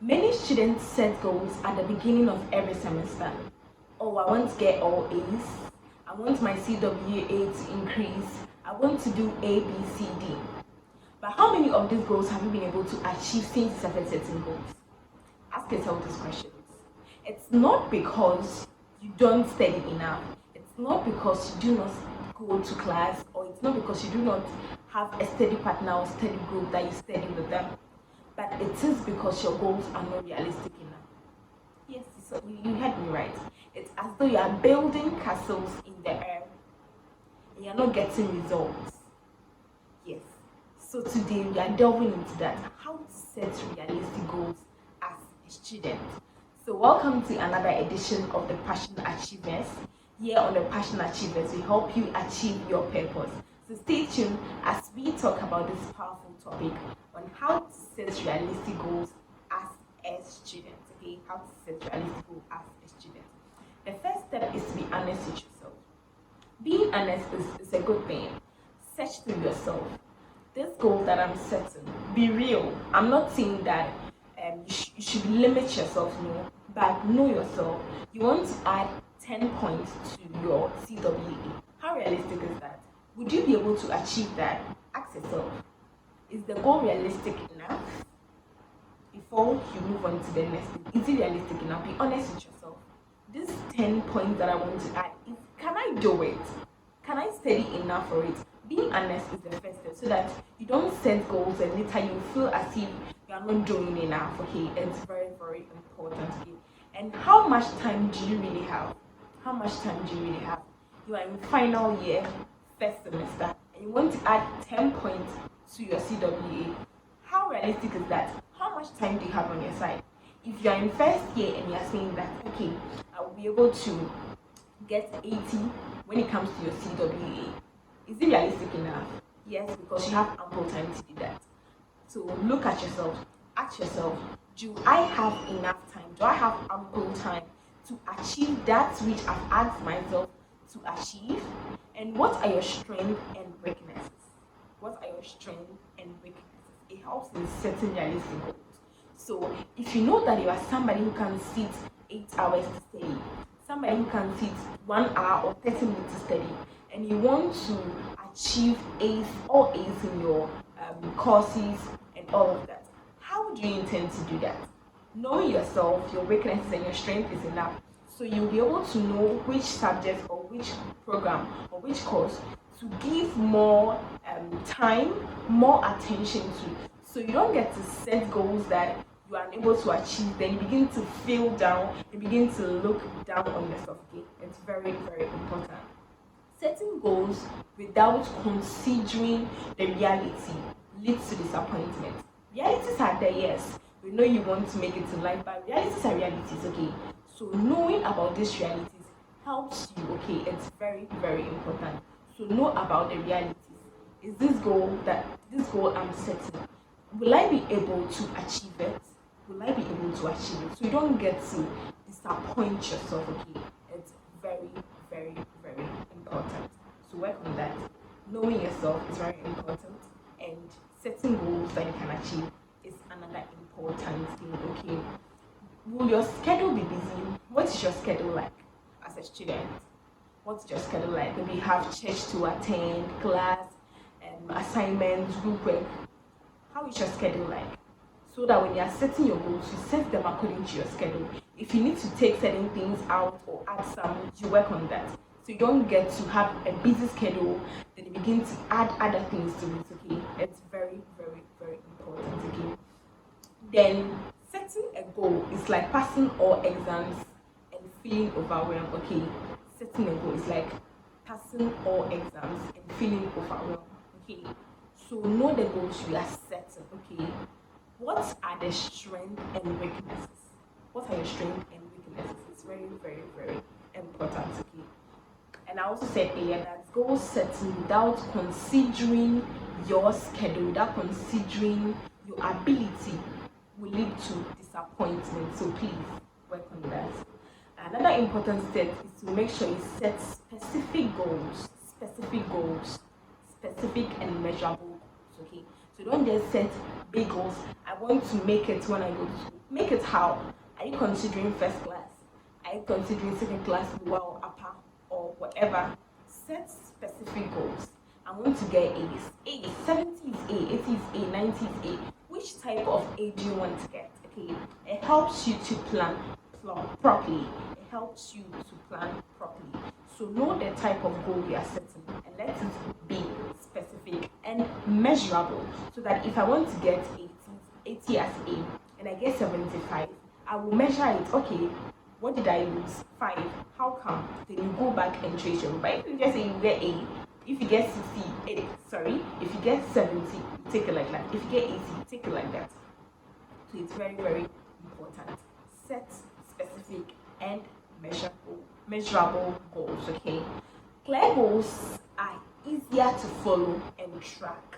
Many students set goals at the beginning of every semester. Oh, I want to get all A's. I want my CWA to increase. I want to do A, B, C, D. But how many of these goals have you been able to achieve since you started setting goals? Ask yourself these questions. It's not because you don't study enough. It's not because you do not go to class, or it's not because you do not have a study partner or study group that you study with them. But it is because your goals are not realistic enough. Yes, so you heard me right. It's as though you are building castles in the air and you're not getting results. Yes. So today we are delving into that. How to set realistic goals as a student. So welcome to another edition of the Passion Achievers. Here on the Passion Achievers, we help you achieve your purpose. So stay tuned as we talk about this powerful topic on how to set realistic goals as a student. Okay, how to set realistic goals as a student. The first step is to be honest with yourself. Being honest is a good thing. Search through yourself. This goal that I'm setting, be real. I'm not saying that you should limit yourself, no, but know yourself. You want to add 10 points to your CWA. How realistic is that? Would you be able to achieve that? Ask yourself, is the goal realistic enough? Before you move on to the next thing, is it realistic enough? Be honest with yourself. These 10 points that I want to add, can I do it? Can I study enough for it? Being honest is the first step so that you don't set goals and later you feel as if you are not doing enough. Okay, it's very, very important. Okay, and how much time do you really have? How much time do you really have? You are in final year, first semester, and you want to add 10 points to your CWA. How realistic is that? How much time do you have on your side? If you are in first year and you are saying that, okay, I will be able to get 80 when it comes to your CWA, is it realistic enough? Yes, because you have ample time to do that. So look at yourself, ask yourself, do I have enough time? Do I have ample time to achieve that which I've asked myself to achieve? And what are your strengths and weaknesses? What are your strengths and weaknesses? It helps in setting realistic goals. So if you know that you are somebody who can sit 8 hours to study, somebody who can sit 1 hour or 30 minutes to study, and you want to achieve A's, all A's in your courses and all of that, how do you intend to do that? Knowing yourself, your weaknesses and your strength is enough. So you'll be able to know which subject or which program or which course to give more time, more attention to. So you don't get to set goals that you are unable to achieve, then you begin to feel down, you begin to look down on yourself. Okay? It's very, very important. Setting goals without considering the reality leads to disappointment. Realities are there, yes. We know you want to make it in life, but realities are realities, okay? So knowing about these realities helps you, okay? It's very, very important. So know about the realities. Is this goal I'm setting, will I be able to achieve it? Will I be able to achieve it? So you don't get to disappoint yourself, okay? It's very, very, very important. So work on that. Knowing yourself is very important, and setting goals that you can achieve is another important thing, okay? Will your schedule be busy? What is your schedule like as a student? What's your schedule like? Maybe you have church to attend, class, assignments, group work. How is your schedule like? So that when you are setting your goals, you set them according to your schedule. If you need to take certain things out or add some, you work on that. So you don't get to have a busy schedule, then you begin to add other things to it, okay? It's very, very, very important, okay? Then setting a goal is like passing all exams and feeling overwhelmed, okay? Setting a goal is like passing all exams and feeling overwhelmed, okay? So know the goals you are setting, okay? What are the strengths and weaknesses? What are your strengths and weaknesses? It's very, very, very important, okay? And I also said earlier that goal setting without considering your schedule, without considering your ability, will lead to disappointment. So please work on that. Another important step is to make sure you set specific goals, specific and measurable goals, okay? So don't just set big goals. I want to make it when I go to school. Make it how. Are you considering first class? Are you considering second class, lower or upper, or whatever? Set specific goals. I want to get A's. A, 70 is A, 80 is A, 90 is A. Which type of A do you want to get? Okay, it helps you to plan properly. It helps you to plan properly. So know the type of goal you are setting and let it be specific and measurable, so that if I want to get 80 as A and I get 75, I will measure it. Okay, what did I lose? 5. How come? Then you go back and trace your. But if you just say you get A, if you get 60, if you get 70, you take it like that. If you get 80, you take it like that. So it's very, very important. Set specific and measurable goals, okay? Clear goals are easier to follow and track.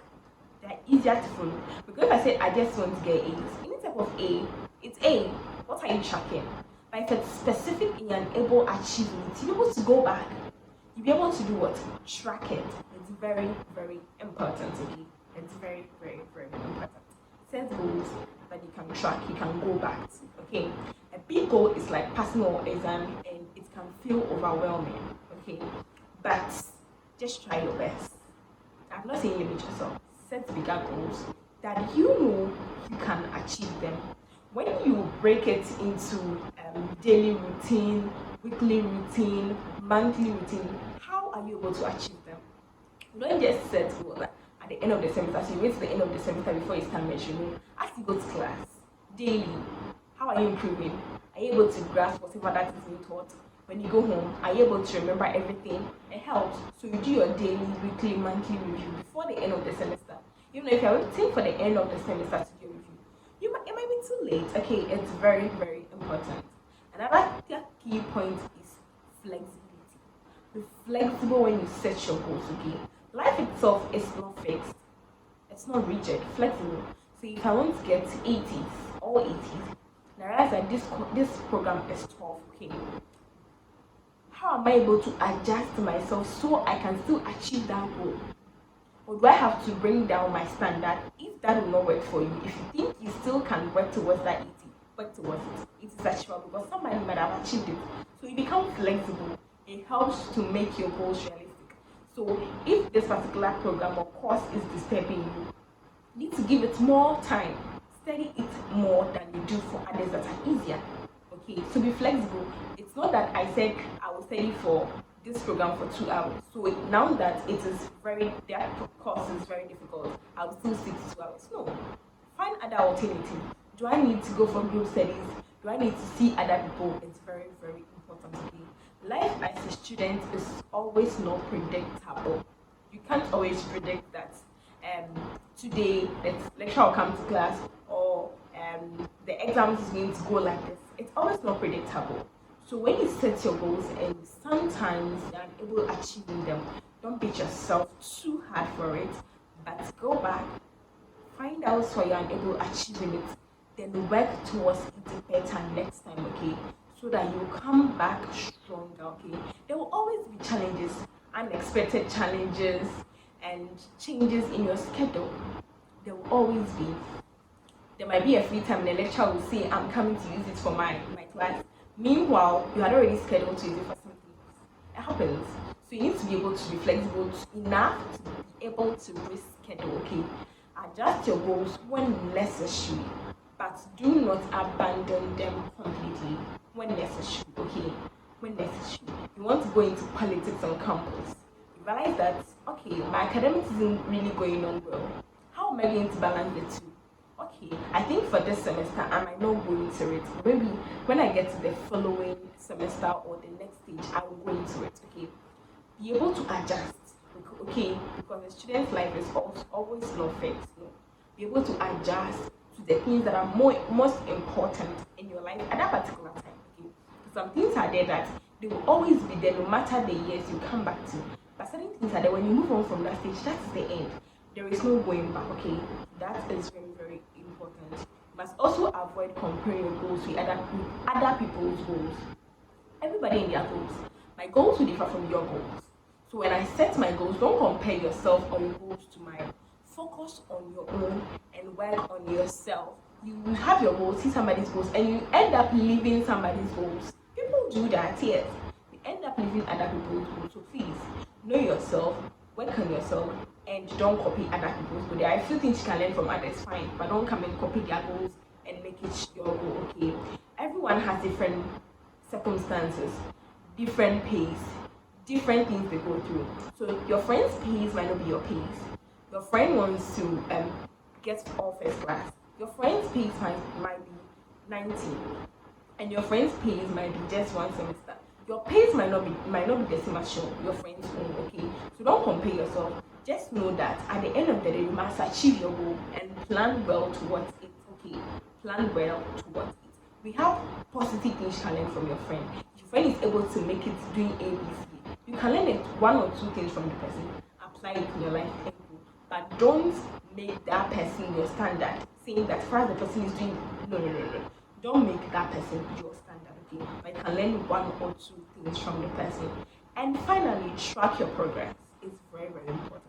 They're easier to follow. Because if I say I just want to get A's, any type of A, it's A. What are you tracking? But if it's specific and you're able to achieve it, you're able to go back. You'll be able to do what? Track it. It's very, very important, okay? It's very, very, very important. Set goals that you can track, you can go back to, okay? A big goal is like passing your exam and it can feel overwhelming, okay? But just try your best. I'm not saying limit yourself. Set bigger goals that you know you can achieve them. When you break it into daily routine, weekly routine, monthly routine, how are you able to achieve them? Don't just set goals at the end of the semester. So you wait to the end of the semester before you start measuring. As you go to class daily, how are you improving? Are you able to grasp whatever that is being taught? When you go home, are you able to remember everything? It helps. So you do your daily, weekly, monthly review before the end of the semester. Even if you're waiting for the end of the semester to do a review, it might be too late. Okay, it's very, very important. Another key point is flexibility. Be flexible when you set your goals, okay? Life itself is not fixed. It's not rigid, flexible. So if I want to get 80s, all 80s, now realize that this program is 12, okay? How am I able to adjust myself so I can still achieve that goal? Or do I have to bring down my standard? If that will not work for you, if you think you still can work towards that 80, work towards it. It is achievable because somebody might have achieved it. So you become flexible. It helps to make your goals realistic. So if this particular program or course is disturbing you, you need to give it more time. Study it more than you do for others that are easier. Okay, so be flexible. It's not that I said I will study for this program for 2 hours. So now that that course is very difficult, I'll still stick to 2 hours. No. Find other alternatives. Do I need to go for group studies? Do I need to see other people? It's very, very important. Okay. Life as a student is always not predictable. You can't always predict that today the lecturer will come to class or the exam is going to go like this. It's always not predictable. So when you set your goals and sometimes you're unable to achieving them, don't beat yourself too hard for it, but go back, find out why you're unable to achieving it, then work towards it better next time, okay? So that you come back stronger, okay? There will always be challenges, unexpected challenges, and changes in your schedule. There will always be. There might be a free time, the lecturer will say, I'm coming to use it for my class. Meanwhile, you had already scheduled to use it for something else. It happens. So you need to be able to be flexible enough to be able to reschedule, okay? Adjust your goals when necessary, but do not abandon them completely when necessary, okay? When necessary. You want to go into politics on campus. You realize that, okay, my academics isn't really going on well. How am I going to balance the two? Okay, I think for this semester I might not go into it. Maybe when I get to the following semester or the next stage, I will go into it. Okay, be able to adjust. Okay, because the student's life is always not fixed. No? Be able to adjust to the things that are most important in your life at that particular time. Okay, some things are there that they will always be there no matter the years you come back to. But certain things are there when you move on from that stage. That's the end. There is no going back. Okay, that is very, very important. You must also avoid comparing your goals with other people's goals. Everybody in their goals. My goals will differ from your goals. So when I set my goals, don't compare yourself or your goals to mine. Focus on your own and work on yourself You have your goals, see somebody's goals, and you end up living somebody's goals. People do that, yes. You end up living other people's goals. So please know yourself, work on yourself, and don't copy other people's goals. There are a few things you can learn from others, fine, but don't come and copy their goals and make it your goal. Okay. Everyone has different circumstances, different pace, different things they go through. So your friend's pace might not be your pace. Your friend wants to get all first class. Your friend's pace might be 90, and your friend's pace might be just one semester. Your pace might not be the same as your friend's own. Okay, so don't compare yourself. Just know that at the end of the day, you must achieve your goal and plan well towards it. Okay, plan well towards it. We have positive things you can learn from your friend. If your friend is able to make it doing ABC, you can learn it one or two things from the person, apply it in your life, and go. But don't make that person your standard, saying that far as the person is doing, no. Don't make that person your standard, okay? But you can learn one or two things from the person. And finally, track your progress. It's very, very important.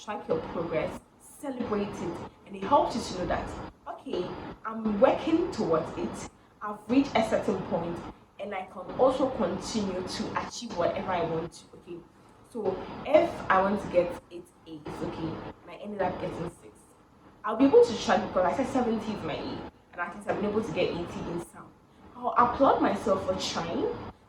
Track your progress, celebrate it, and it helps you to know that, okay, I'm working towards it. I've reached a certain point, and I can also continue to achieve whatever I want to. Okay, so if I want to get 8 A's, okay, and I ended up getting 6, I'll be able to track because I said 70 is my A, and at least I've been able to get 80 in some. I'll applaud myself for trying.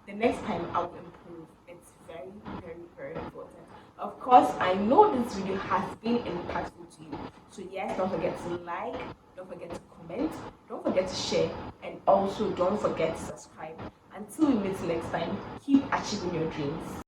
The next time I'll improve. It's very, very, very important. Of course, I know this video has been impactful to you. So yes, don't forget to like, don't forget to comment, don't forget to share, and also don't forget to subscribe. Until we meet next time, keep achieving your dreams.